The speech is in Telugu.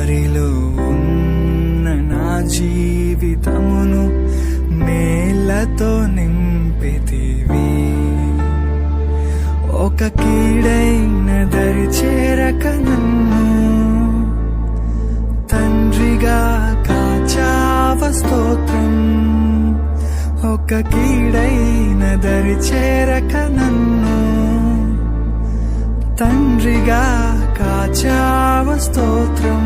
దారిలో ఉన్న నా జీవితమును మేళ్లతో నింపితివి. ఒక కీడైన దరి చేరక నన్ను తండ్రిగా కాచావ స్తోత్రం. ఒక కీడైన దరి చేరక నన్ను తండ్రిగా కాచావ స్తోత్రం.